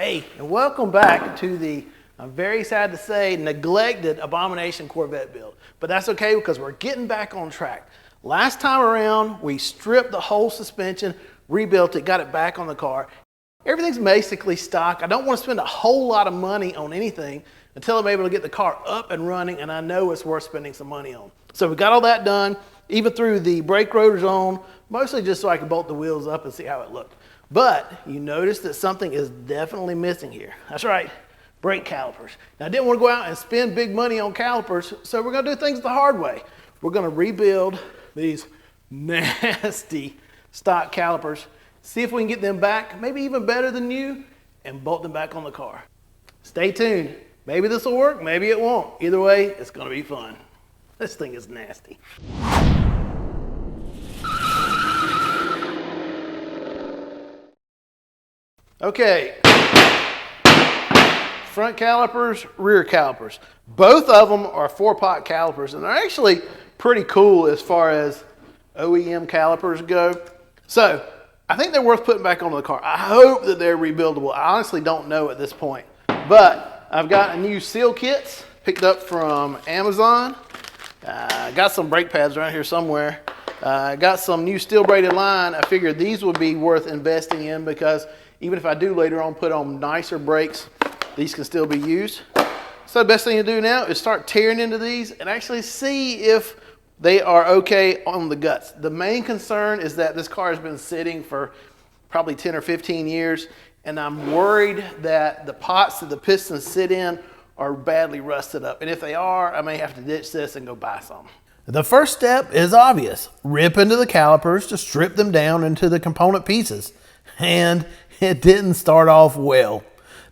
Hey, and welcome back to the, I'm very sad to say, neglected Abomination Corvette build. But that's okay because we're getting back on track. Last time around, we stripped the whole suspension, rebuilt it, got it back on the car. Everything's basically stock. I don't want to spend a whole lot of money on anything until I'm able to get the car up and running, and I know it's worth spending some money on. So we got all that done, even threw the brake rotors on, mostly just so I could bolt the wheels up and see how it looked. But you notice that something is definitely missing here. That's right, brake calipers. Now I didn't want to go out and spend big money on calipers, so we're going to do things the hard way. We're going to rebuild these nasty stock calipers, see if we can get them back, maybe even better than new, and bolt them back on the car. Stay tuned. Maybe this will work, maybe it won't. Either way, it's going to be fun. This thing is nasty. Okay, front calipers, rear calipers. Both of them are 4-pot calipers, and they're actually pretty cool as far as OEM calipers go. So I think they're worth putting back onto the car. I hope that they're rebuildable. I honestly don't know at this point, but I've got a new seal kits picked up from Amazon. Got some brake pads around here somewhere. Got some new steel braided line. I figured these would be worth investing in because even if I do later on put on nicer brakes, these can still be used. So the best thing to do now is start tearing into these and actually see if they are okay on the guts. The main concern is that this car has been sitting for probably 10 or 15 years, and I'm worried that the pots that the pistons sit in are badly rusted up. And if they are, I may have to ditch this and go buy some. The first step is obvious. Rip into the calipers to strip them down into the component pieces. And it didn't start off well.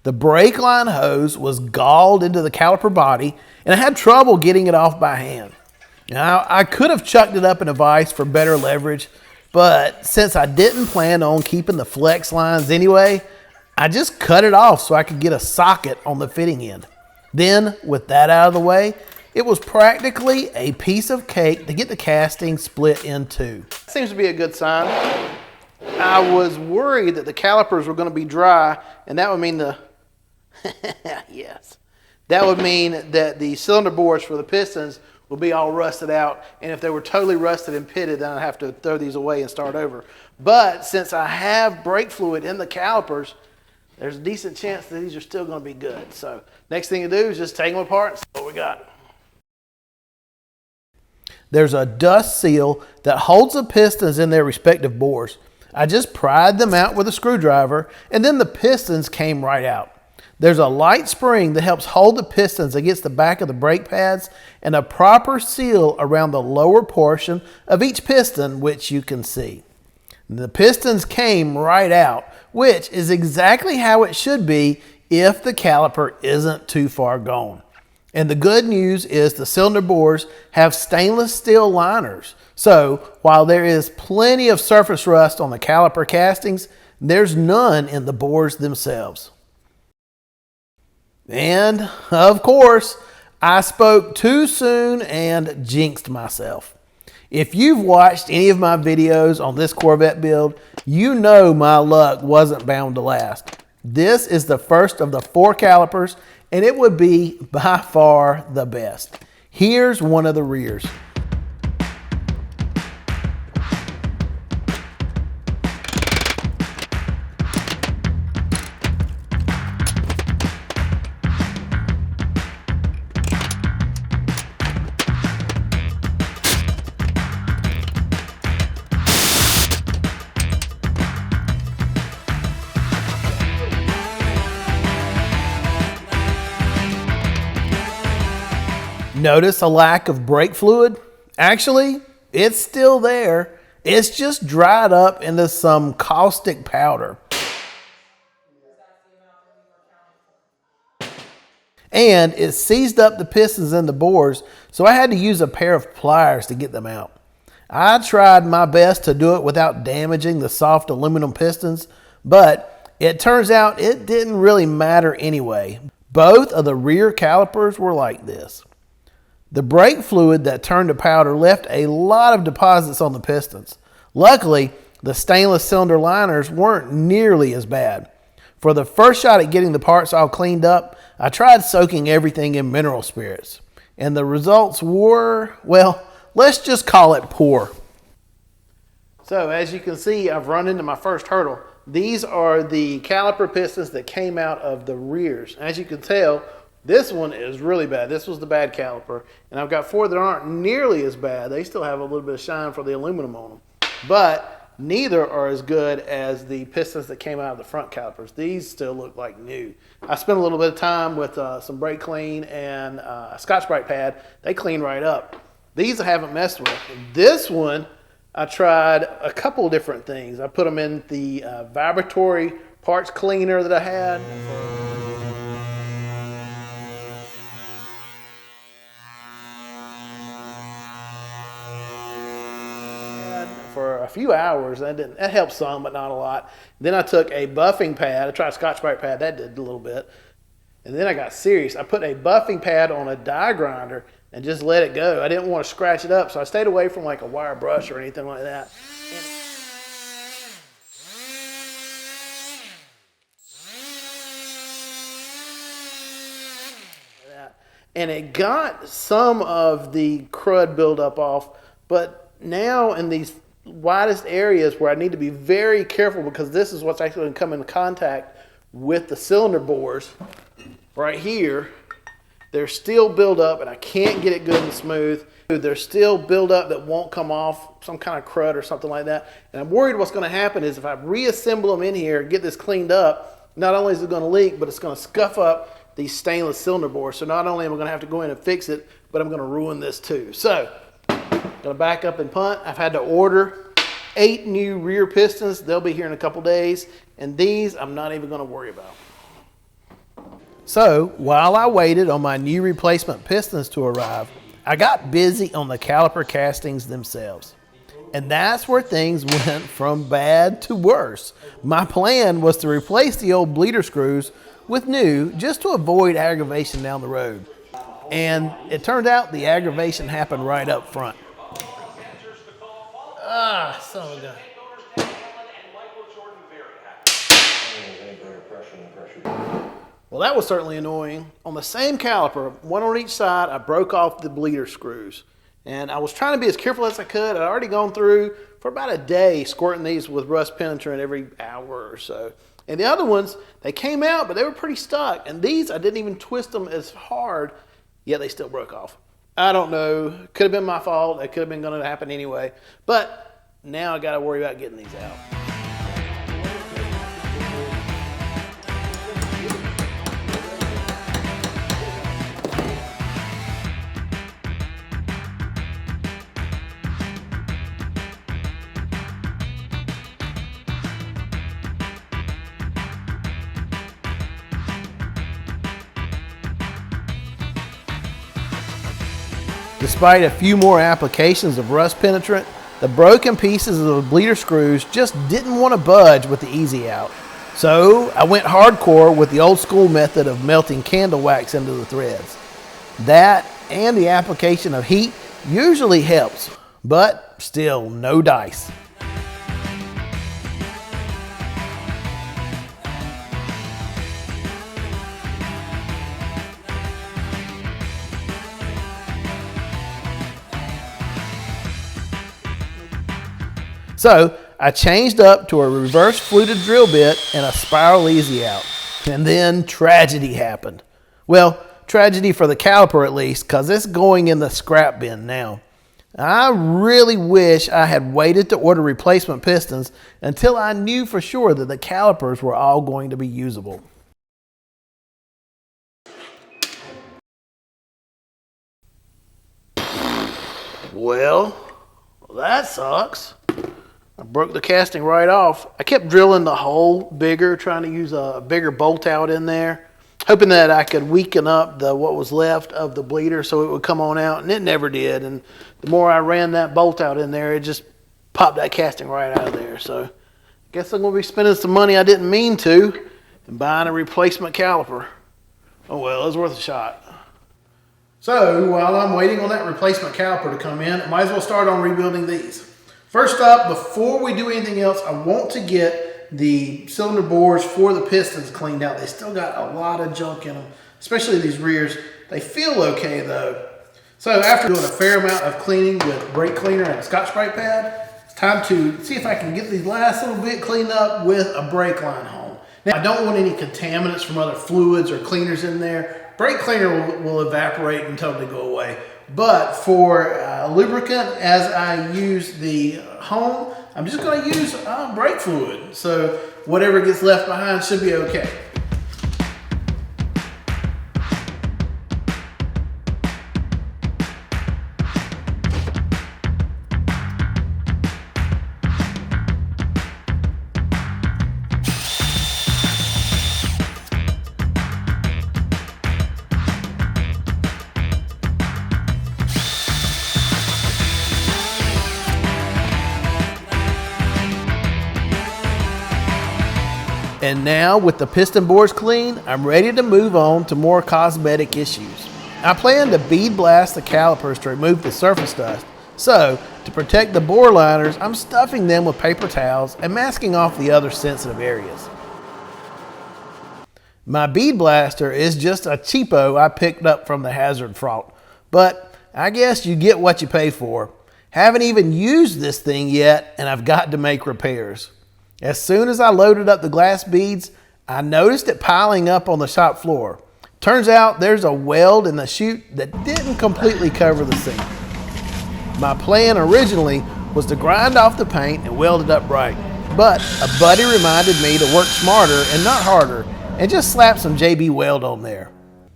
The brake line hose was galled into the caliper body, and I had trouble getting it off by hand. Now, I could have chucked it up in a vise for better leverage, but since I didn't plan on keeping the flex lines anyway, I just cut it off so I could get a socket on the fitting end. Then, with that out of the way, it was practically a piece of cake to get the casting split in two. Seems to be a good sign. I was worried that the calipers were going to be dry, and that would mean yes, that would mean that the cylinder bores for the pistons would be all rusted out, and if they were totally rusted and pitted, then I'd have to throw these away and start over. But since I have brake fluid in the calipers, there's a decent chance that these are still going to be good. So next thing to do is just take them apart and see what we got. There's a dust seal that holds the pistons in their respective bores. I just pried them out with a screwdriver, and then the pistons came right out. There's a light spring that helps hold the pistons against the back of the brake pads and a proper seal around the lower portion of each piston, which you can see. The pistons came right out, which is exactly how it should be if the caliper isn't too far gone. And the good news is the cylinder bores have stainless steel liners. So while there is plenty of surface rust on the caliper castings, there's none in the bores themselves. And of course, I spoke too soon and jinxed myself. If you've watched any of my videos on this Corvette build, you know my luck wasn't bound to last. This is the first of the 4 calipers, and it would be by far the best. Here's one of the rears. Notice a lack of brake fluid? Actually, it's still there. It's just dried up into some caustic powder. And it seized up the pistons and the bores, so I had to use a pair of pliers to get them out. I tried my best to do it without damaging the soft aluminum pistons, but it turns out it didn't really matter anyway. Both of the rear calipers were like this. The brake fluid that turned to powder left a lot of deposits on the pistons. Luckily, the stainless cylinder liners weren't nearly as bad. For the first shot at getting the parts all cleaned up, I tried soaking everything in mineral spirits. And the results were, well, let's just call it poor. So as you can see, I've run into my first hurdle. These are the caliper pistons that came out of the rears. As you can tell, this one is really bad. This was the bad caliper. And I've got 4 that aren't nearly as bad. They still have a little bit of shine for the aluminum on them. But neither are as good as the pistons that came out of the front calipers. These still look like new. I spent a little bit of time with some brake clean and a Scotch-Brite pad. They clean right up. These I haven't messed with. This one, I tried a couple of different things. I put them in the vibratory parts cleaner that I had. For a few hours. That helped some, but not a lot. Then I took a buffing pad. I tried a Scotch-Brite pad. That did a little bit. And then I got serious. I put a buffing pad on a die grinder and just let it go. I didn't want to scratch it up, so I stayed away from like a wire brush or anything like that. And it got some of the crud buildup off, but now in these widest areas where I need to be very careful, because this is what's actually going to come in contact with the cylinder bores right here, there's still buildup and I can't get it good and smooth. There's still buildup that won't come off, some kind of crud or something like that. And I'm worried what's going to happen is if I reassemble them in here and get this cleaned up, not only is it going to leak, but it's going to scuff up these stainless cylinder bores. So not only am I going to have to go in and fix it, but I'm going to ruin this too. So going to back up and punt. I've had to order 8 new rear pistons. They'll be here in a couple days. And these I'm not even going to worry about. So while I waited on my new replacement pistons to arrive, I got busy on the caliper castings themselves. And that's where things went from bad to worse. My plan was to replace the old bleeder screws with new just to avoid aggravation down the road. And it turned out the aggravation happened right up front. Son of a gun. Well, that was certainly annoying. On the same caliper, one on each side, I broke off the bleeder screws. And I was trying to be as careful as I could. I'd already gone through for about a day squirting these with rust penetrant every hour or so. And the other ones, they came out, but they were pretty stuck. And these, I didn't even twist them as hard, yet they still broke off. I don't know. Could have been my fault. It could have been going to happen anyway. But now I got to worry about getting these out. Despite a few more applications of rust penetrant, the broken pieces of the bleeder screws just didn't want to budge with the easy out. So I went hardcore with the old school method of melting candle wax into the threads. That and the application of heat usually helps, but still no dice. So I changed up to a reverse fluted drill bit and a spiral easy out. And then tragedy happened. Well, tragedy for the caliper at least, because it's going in the scrap bin now. I really wish I had waited to order replacement pistons until I knew for sure that the calipers were all going to be usable. Well, that sucks. I broke the casting right off. I kept drilling the hole bigger, trying to use a bigger bolt out in there, hoping that I could weaken up what was left of the bleeder so it would come on out, and it never did. And the more I ran that bolt out in there, it just popped that casting right out of there. So I guess I'm going to be spending some money I didn't mean to and buying a replacement caliper. Oh well, it was worth a shot. So while I'm waiting on that replacement caliper to come in, I might as well start on rebuilding these. First up, before we do anything else, I want to get the cylinder bores for the pistons cleaned out. They still got a lot of junk in them, especially these rears. They feel okay though. So after doing a fair amount of cleaning with brake cleaner and a Scotch-Brite pad, it's time to see if I can get these last little bit cleaned up with a brake line home. Now, I don't want any contaminants from other fluids or cleaners in there. Brake cleaner will evaporate and totally go away. But for lubricant, as I use the home, I'm just going to use brake fluid. So whatever gets left behind should be okay. And now with the piston bores clean, I'm ready to move on to more cosmetic issues. I plan to bead blast the calipers to remove the surface dust. So to protect the bore liners, I'm stuffing them with paper towels and masking off the other sensitive areas. My bead blaster is just a cheapo I picked up from the hazard fraught, but I guess you get what you pay for. Haven't even used this thing yet, and I've got to make repairs. As soon as I loaded up the glass beads, I noticed it piling up on the shop floor. Turns out there's a weld in the chute that didn't completely cover the seam. My plan originally was to grind off the paint and weld it up right, but a buddy reminded me to work smarter and not harder and just slap some JB Weld on there.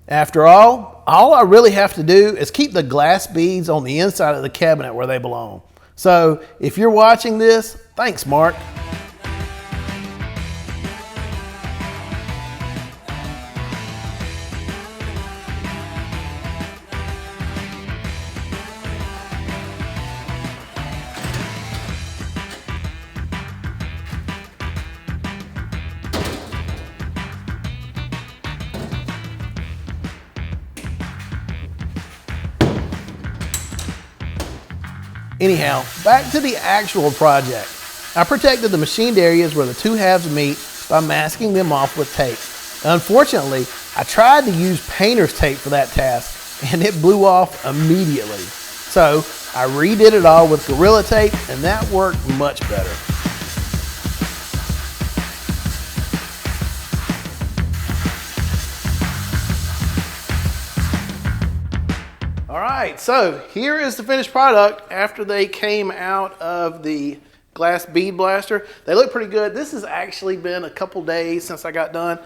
After all I really have to do is keep the glass beads on the inside of the cabinet where they belong. So if you're watching this, thanks, Mark. Anyhow, back to the actual project. I protected the machined areas where the two halves meet by masking them off with tape. Unfortunately, I tried to use painter's tape for that task and it blew off immediately. So I redid it all with Gorilla Tape and that worked much better. All right, so here is the finished product after they came out of the glass bead blaster. They look pretty good. This has actually been a couple days since I got done.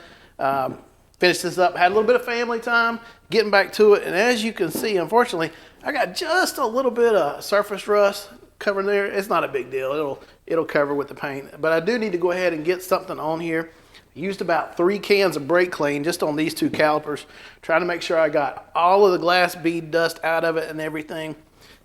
Finished this up, had a little bit of family time, getting back to it. And as you can see, unfortunately, I got just a little bit of surface rust covering there. It's not a big deal. It'll cover with the paint. But I do need to go ahead and get something on here. Used about 3 cans of brake clean just on these 2 calipers, trying to make sure I got all of the glass bead dust out of it and everything.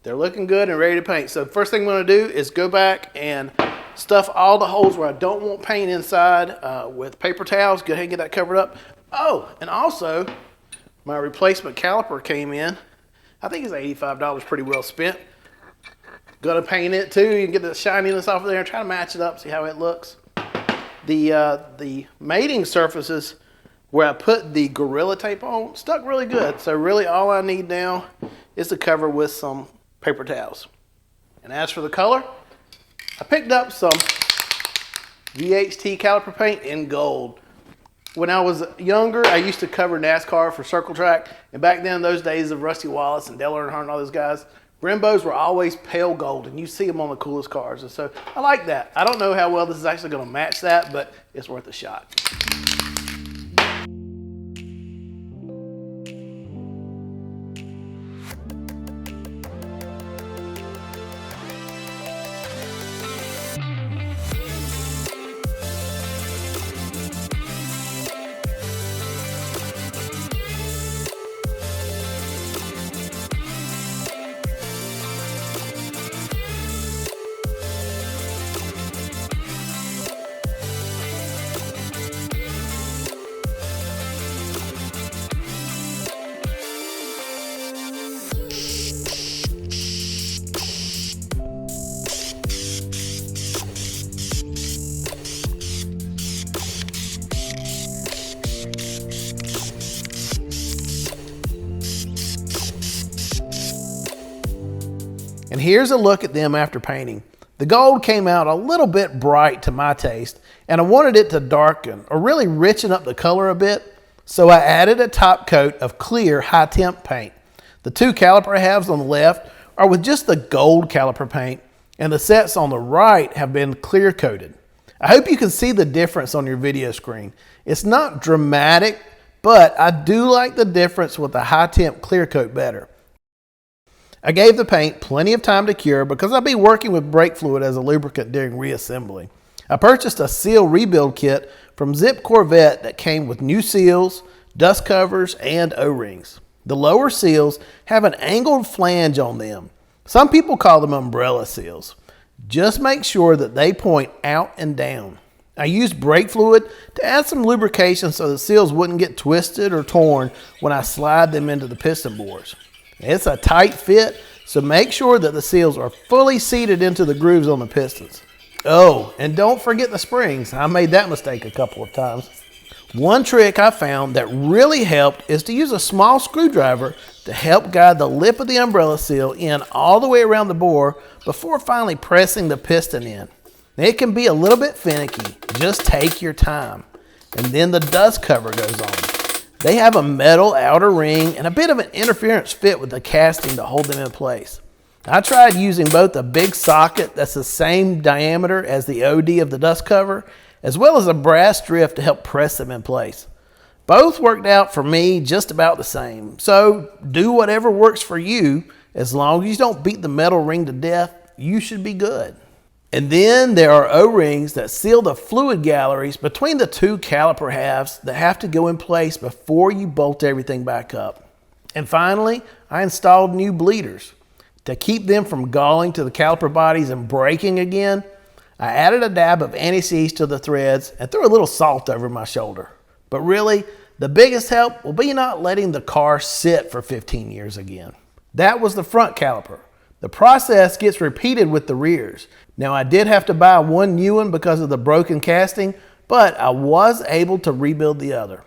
They're looking good and ready to paint. So the first thing I'm going to do is go back and stuff all the holes where I don't want paint inside with paper towels. Go ahead and get that covered up. Oh, and also my replacement caliper came in. I think it's $85, pretty well spent. Gonna paint it too. You can get the shininess off of there and try to match it up, see how it looks. The mating surfaces where I put the Gorilla Tape on stuck really good. So really all I need now is to cover with some paper towels. And as for the color, I picked up some VHT caliper paint in gold. When I was younger, I used to cover NASCAR for Circle Track. And back then, those days of Rusty Wallace and Dale Earnhardt and all those guys, Brembos were always pale gold, and you see them on the coolest cars. And so I like that. I don't know how well this is actually going to match that, but it's worth a shot. And here's a look at them after painting. The gold came out a little bit bright to my taste, and I wanted it to darken or really richen up the color a bit, so I added a top coat of clear high temp paint. The two caliper halves on the left are with just the gold caliper paint, and the sets on the right have been clear coated. I hope you can see the difference on your video screen. It's not dramatic, but I do like the difference with the high temp clear coat better. I gave the paint plenty of time to cure because I'll be working with brake fluid as a lubricant during reassembly. I purchased a seal rebuild kit from Corvette that came with new seals, dust covers, and O-rings. The lower seals have an angled flange on them. Some people call them umbrella seals. Just make sure that they point out and down. I used brake fluid to add some lubrication so the seals wouldn't get twisted or torn when I slide them into the piston bores. It's a tight fit, so make sure that the seals are fully seated into the grooves on the pistons. Oh, and don't forget the springs. I made that mistake a couple of times. One trick I found that really helped is to use a small screwdriver to help guide the lip of the umbrella seal in all the way around the bore before finally pressing the piston in. Now, it can be a little bit finicky. Just take your time. And then the dust cover goes on. They have a metal outer ring and a bit of an interference fit with the casting to hold them in place. I tried using both a big socket that's the same diameter as the OD of the dust cover, as well as a brass drift to help press them in place. Both worked out for me just about the same, so do whatever works for you. As long as you don't beat the metal ring to death, you should be good. And then there are O-rings that seal the fluid galleries between the two caliper halves that have to go in place before you bolt everything back up. And finally, I installed new bleeders. To keep them from galling to the caliper bodies and breaking again, I added a dab of anti-seize to the threads and threw a little salt over my shoulder. But really, the biggest help will be not letting the car sit for 15 years again. That was the front caliper. The process gets repeated with the rears. Now, I did have to buy one new one because of the broken casting, but I was able to rebuild the other.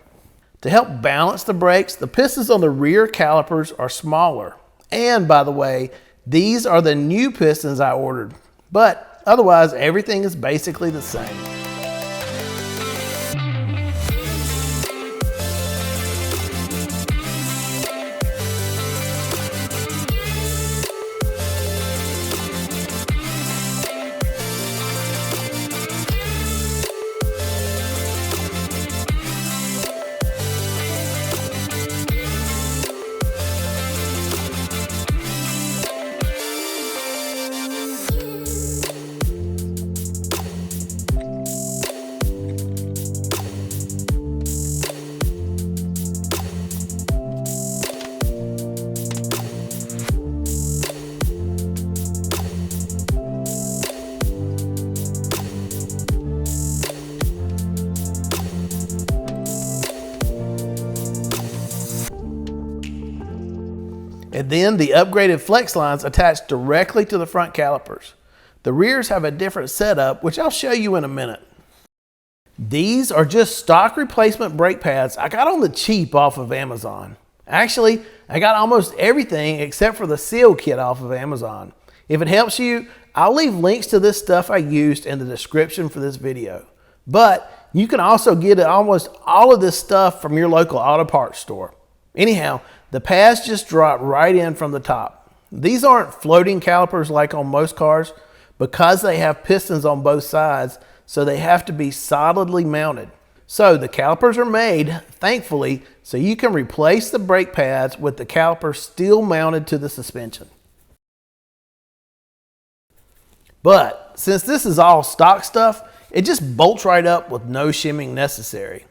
To help balance the brakes, the pistons on the rear calipers are smaller. And by the way, these are the new pistons I ordered, but otherwise everything is basically the same. And then the upgraded flex lines attach directly to the front calipers. The rears have a different setup, which I'll show you in a minute. These are just stock replacement brake pads I got on the cheap off of Amazon. Actually, I got almost everything except for the seal kit off of Amazon. If it helps you, I'll leave links to this stuff I used in the description for this video. But you can also get almost all of this stuff from your local auto parts store. Anyhow, the pads just drop right in from the top. These aren't floating calipers like on most cars because they have pistons on both sides, so they have to be solidly mounted. So the calipers are made, thankfully, so you can replace the brake pads with the calipers still mounted to the suspension. But since this is all stock stuff, it just bolts right up with no shimming necessary.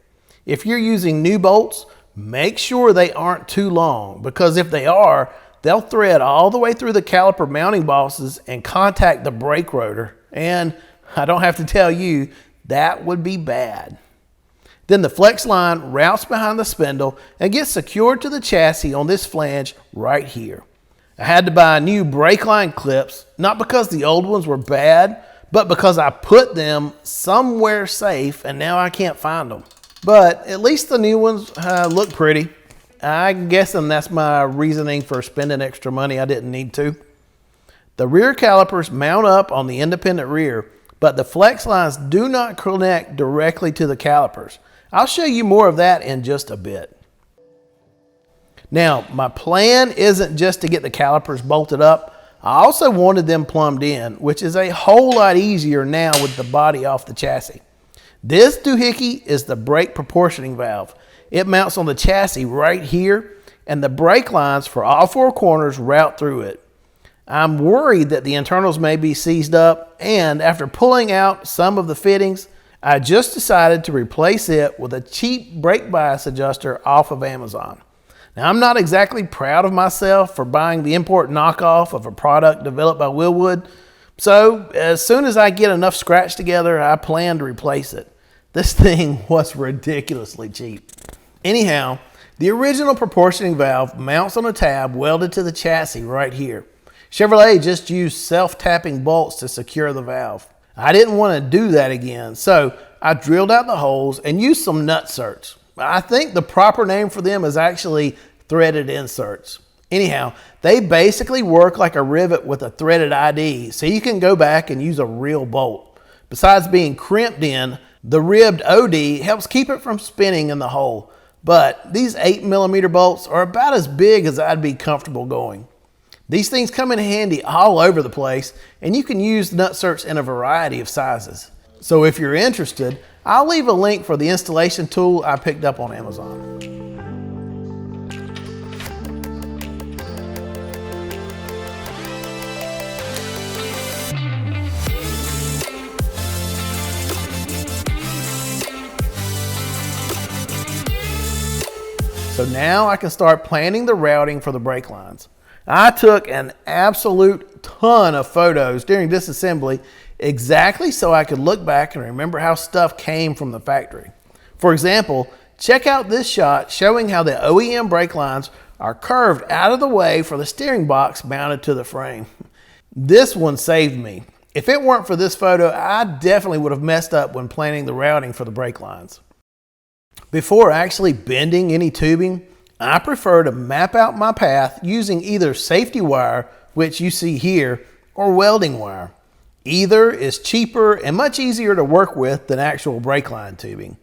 If you're using new bolts, make sure they aren't too long, because if they are, they'll thread all the way through the caliper mounting bosses and contact the brake rotor. And I don't have to tell you, that would be bad. Then the flex line routes behind the spindle and gets secured to the chassis on this flange right here. I had to buy new brake line clips, not because the old ones were bad, but because I put them somewhere safe and now I can't find them. But at least the new ones look pretty. I'm guessing that's my reasoning for spending extra money I didn't need to. The rear calipers mount up on the independent rear, but the flex lines do not connect directly to the calipers. I'll show you more of that in just a bit. Now, my plan isn't just to get the calipers bolted up. I also wanted them plumbed in, which is a whole lot easier now with the body off the chassis. This doohickey is the brake proportioning valve. It mounts on the chassis right here, and the brake lines for all four corners route through it. I'm worried that the internals may be seized up, and after pulling out some of the fittings, I just decided to replace it with a cheap brake bias adjuster off of Amazon. Now, I'm not exactly proud of myself for buying the import knockoff of a product developed by Willwood, so as soon as I get enough scratch together, I plan to replace it. This thing was ridiculously cheap. Anyhow, the original proportioning valve mounts on a tab welded to the chassis right here. Chevrolet just used self-tapping bolts to secure the valve. I didn't want to do that again, so I drilled out the holes and used some nut certs. I think the proper name for them is actually threaded inserts. Anyhow, they basically work like a rivet with a threaded ID, so you can go back and use a real bolt. Besides being crimped in, the ribbed OD helps keep it from spinning in the hole, but these 8mm bolts are about as big as I'd be comfortable going. These things come in handy all over the place, and you can use nut certs in a variety of sizes. So if you're interested, I'll leave a link for the installation tool I picked up on Amazon. So now I can start planning the routing for the brake lines. I took an absolute ton of photos during disassembly exactly so I could look back and remember how stuff came from the factory. For example, check out this shot showing how the OEM brake lines are curved out of the way for the steering box mounted to the frame. This one saved me. If it weren't for this photo, I definitely would have messed up when planning the routing for the brake lines. Before actually bending any tubing, I prefer to map out my path using either safety wire, which you see here, or welding wire. Either is cheaper and much easier to work with than actual brake line tubing.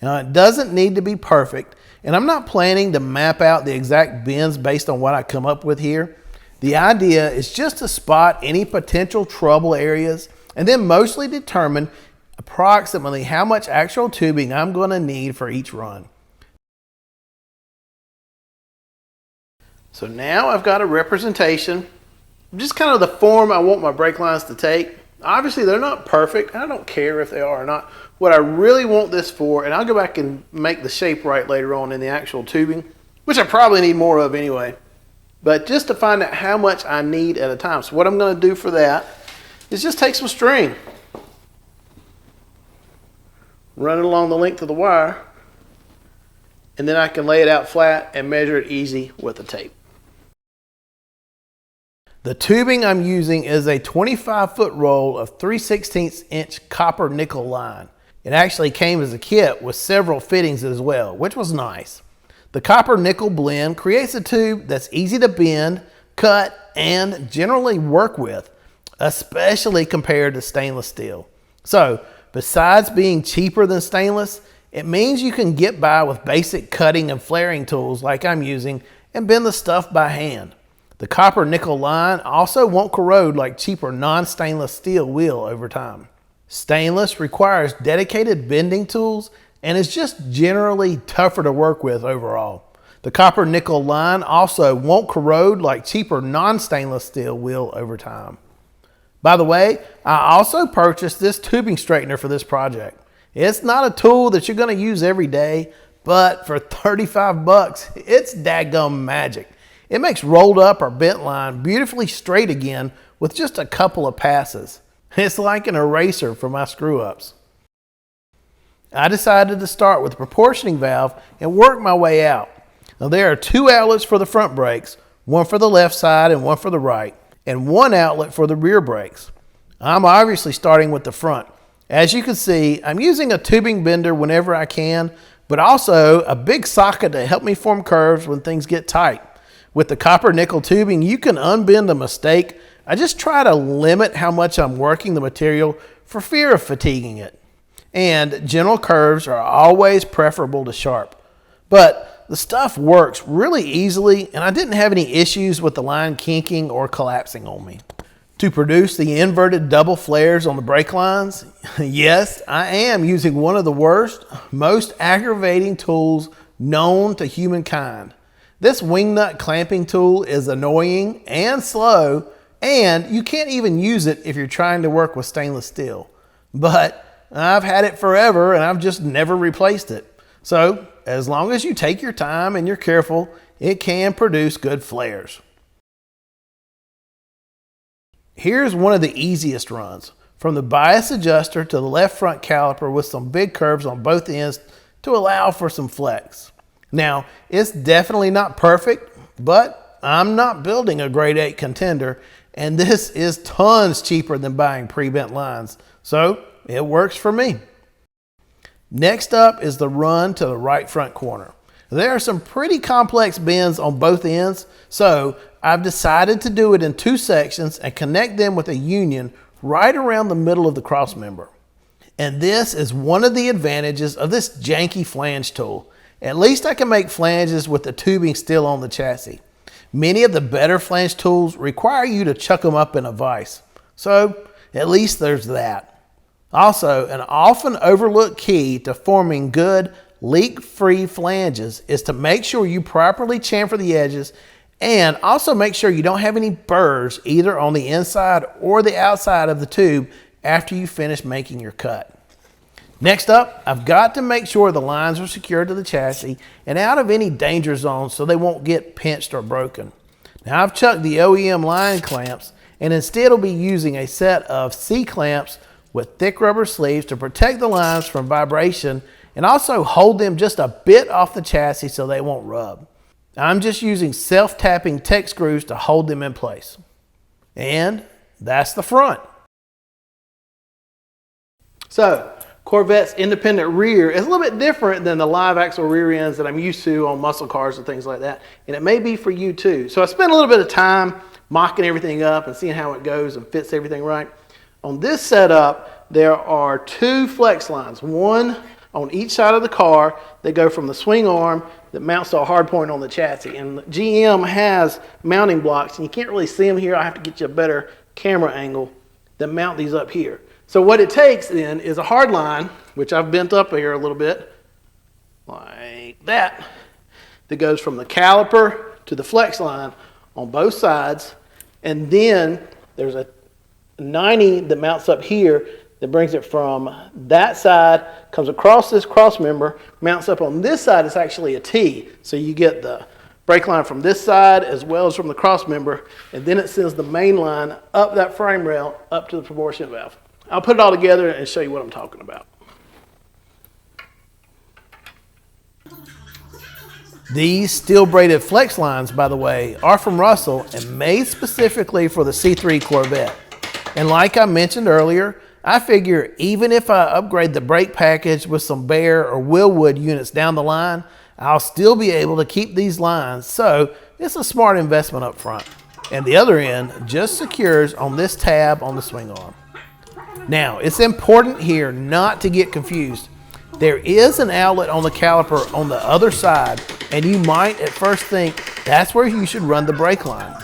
Now, it doesn't need to be perfect, and I'm not planning to map out the exact bends based on what I come up with here. The idea is just to spot any potential trouble areas and then mostly determine approximately how much actual tubing I'm going to need for each run. So now I've got a representation, just kind of the form I want my brake lines to take. Obviously they're not perfect, and I don't care if they are or not. What I really want this for, and I'll go back and make the shape right later on in the actual tubing, which I probably need more of anyway, but just to find out how much I need at a time. So what I'm going to do for that is just take some string, run it along the length of the wire, and then I can lay it out flat and measure it easy with a tape. The tubing I'm using is a 25-foot roll of 3/16 inch copper nickel line. It actually came as a kit with several fittings as well, which was nice. The copper nickel blend creates a tube that's easy to bend, cut, and generally work with, especially compared to stainless steel. So, besides being cheaper than stainless, it means you can get by with basic cutting and flaring tools like I'm using and bend the stuff by hand. The copper nickel line also won't corrode like cheaper non-stainless steel will over time. Stainless requires dedicated bending tools and is just generally tougher to work with overall. The copper nickel line also won't corrode like cheaper non-stainless steel will over time. By the way, I also purchased this tubing straightener for this project. It's not a tool that you're going to use every day, but for 35 bucks, it's daggum magic. It makes rolled up or bent line beautifully straight again with just a couple of passes. It's like an eraser for my screw-ups. I decided to start with the proportioning valve and work my way out. Now there are two outlets for the front brakes, one for the left side and one for the right, and one outlet for the rear brakes. I'm obviously starting with the front. As you can see, I'm using a tubing bender whenever I can, but also a big socket to help me form curves when things get tight. With the copper nickel tubing, you can unbend a mistake I just try to limit how much I'm working the material for fear of fatiguing it. And gentle curves are always preferable to sharp. But the stuff works really easily, and I didn't have any issues with the line kinking or collapsing on me. To produce the inverted double flares on the brake lines, yes, I am using one of the worst, most aggravating tools known to humankind. This wing nut clamping tool is annoying and slow, and you can't even use it if you're trying to work with stainless steel. But I've had it forever and I've just never replaced it. So as long as you take your time and you're careful, it can produce good flares. Here's one of the easiest runs. From the bias adjuster to the left front caliper with some big curves on both ends to allow for some flex. Now, it's definitely not perfect, but I'm not building a grade 8 contender, and this is tons cheaper than buying pre-bent lines, so it works for me. Next up is the run to the right front corner. There are some pretty complex bends on both ends, so I've decided to do it in 2 sections and connect them with a union right around the middle of the cross member. And this is one of the advantages of this janky flange tool. At least I can make flanges with the tubing still on the chassis. Many of the better flange tools require you to chuck them up in a vise, so at least there's that. Also, an often overlooked key to forming good leak-free flanges is to make sure you properly chamfer the edges, and also make sure you don't have any burrs either on the inside or the outside of the tube after you finish making your cut. Next up, I've got to make sure the lines are secured to the chassis and out of any danger zones so they won't get pinched or broken. Now I've chucked the OEM line clamps and instead will be using a set of C-clamps with thick rubber sleeves to protect the lines from vibration and also hold them just a bit off the chassis so they won't rub. I'm just using self-tapping tech screws to hold them in place. And that's the front. So, Corvette's independent rear is a little bit different than the live axle rear ends that I'm used to on muscle cars and things like that. And it may be for you too. So I spent a little bit of time mocking everything up and seeing how it goes and fits everything right. On this setup, there are 2 flex lines, one on each side of the car that go from the swing arm that mounts to a hard point on the chassis. And GM has mounting blocks, and you can't really see them here. I have to get you a better camera angle that mount these up here. So what it takes then is a hard line, which I've bent up here a little bit, like that goes from the caliper to the flex line on both sides. And then there's a 90 that mounts up here that brings it from that side, comes across this cross member, mounts up on this side. It's actually a T. So you get the brake line from this side as well as from the cross member, and then it sends the main line up that frame rail up to the proportionate valve. I'll put it all together and show you what I'm talking about. These steel braided flex lines, by the way, are from Russell and made specifically for the C3 Corvette. And like I mentioned earlier, I figure even if I upgrade the brake package with some Bear or Willwood units down the line, I'll still be able to keep these lines, so it's a smart investment up front. And the other end just secures on this tab on the swing arm. Now, it's important here not to get confused. There is an outlet on the caliper on the other side, and you might at first think that's where you should run the brake line.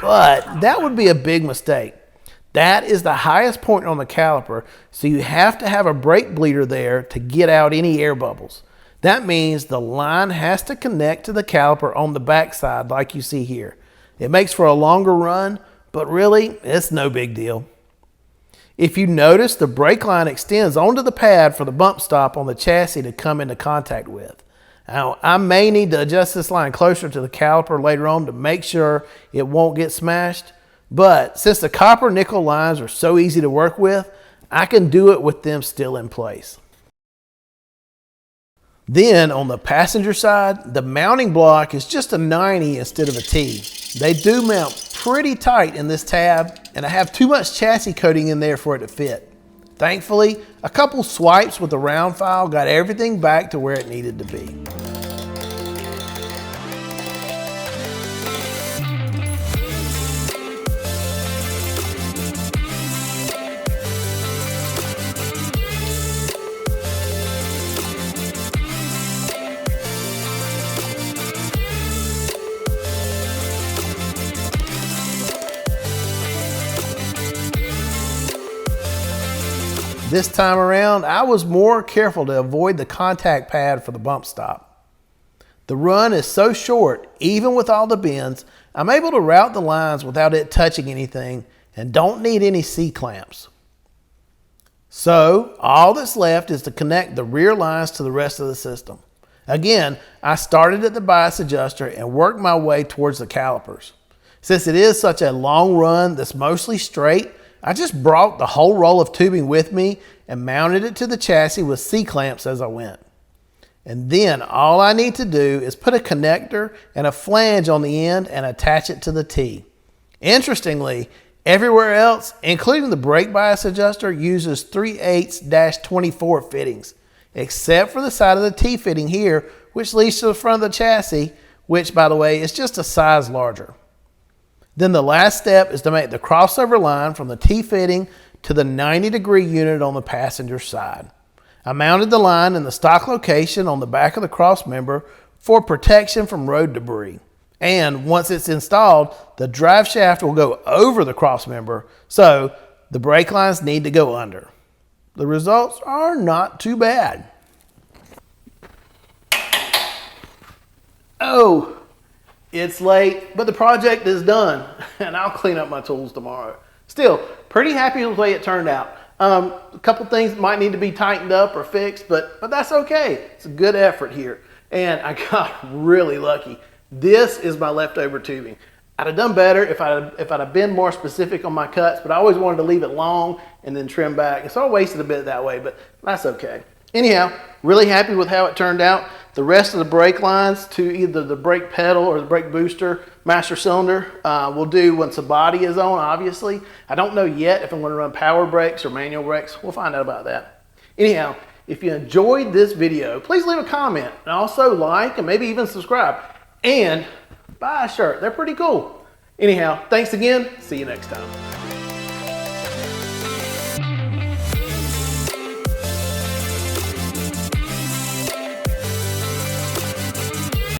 But that would be a big mistake. That is the highest point on the caliper, so you have to have a brake bleeder there to get out any air bubbles. That means the line has to connect to the caliper on the back side like you see here. It makes for a longer run, but really, it's no big deal. If you notice, the brake line extends onto the pad for the bump stop on the chassis to come into contact with. Now, I may need to adjust this line closer to the caliper later on to make sure it won't get smashed, but since the copper nickel lines are so easy to work with, I can do it with them still in place. Then on the passenger side, the mounting block is just a 90 instead of a T. They do mount pretty tight in this tab, and I have too much chassis coating in there for it to fit. Thankfully, a couple swipes with the round file got everything back to where it needed to be. This time around, I was more careful to avoid the contact pad for the bump stop. The run is so short, even with all the bends, I'm able to route the lines without it touching anything and don't need any C-clamps. So all that's left is to connect the rear lines to the rest of the system. Again, I started at the bias adjuster and worked my way towards the calipers. Since it is such a long run that's mostly straight, I just brought the whole roll of tubing with me and mounted it to the chassis with C-clamps as I went. And then all I need to do is put a connector and a flange on the end and attach it to the T. Interestingly, everywhere else, including the brake bias adjuster, uses 3/8-24 fittings, except for the side of the T fitting here, which leads to the front of the chassis, which, by the way, is just a size larger. Then the last step is to make the crossover line from the T fitting to the 90-degree unit on the passenger side. I mounted the line in the stock location on the back of the cross member for protection from road debris. And once it's installed, the drive shaft will go over the cross member, so the brake lines need to go under. The results are not too bad. Oh, it's late, but the project is done, and I'll clean up my tools tomorrow. Still, pretty happy with the way it turned out. A couple things might need to be tightened up or fixed, but that's okay. It's a good effort here, and I got really lucky. This is my leftover tubing. I'd have done better if I'd have been more specific on my cuts, but I always wanted to leave it long and then trim back, and so I wasted a bit that way, but that's okay. Anyhow, really happy with how it turned out. The rest of the brake lines to either the brake pedal or the brake booster master cylinder we'll do once the body is on, obviously. I don't know yet if I'm going to run power brakes or manual brakes. We'll find out about that. Anyhow, if you enjoyed this video, please leave a comment and also like and maybe even subscribe. And buy a shirt. They're pretty cool. Anyhow, thanks again. See you next time.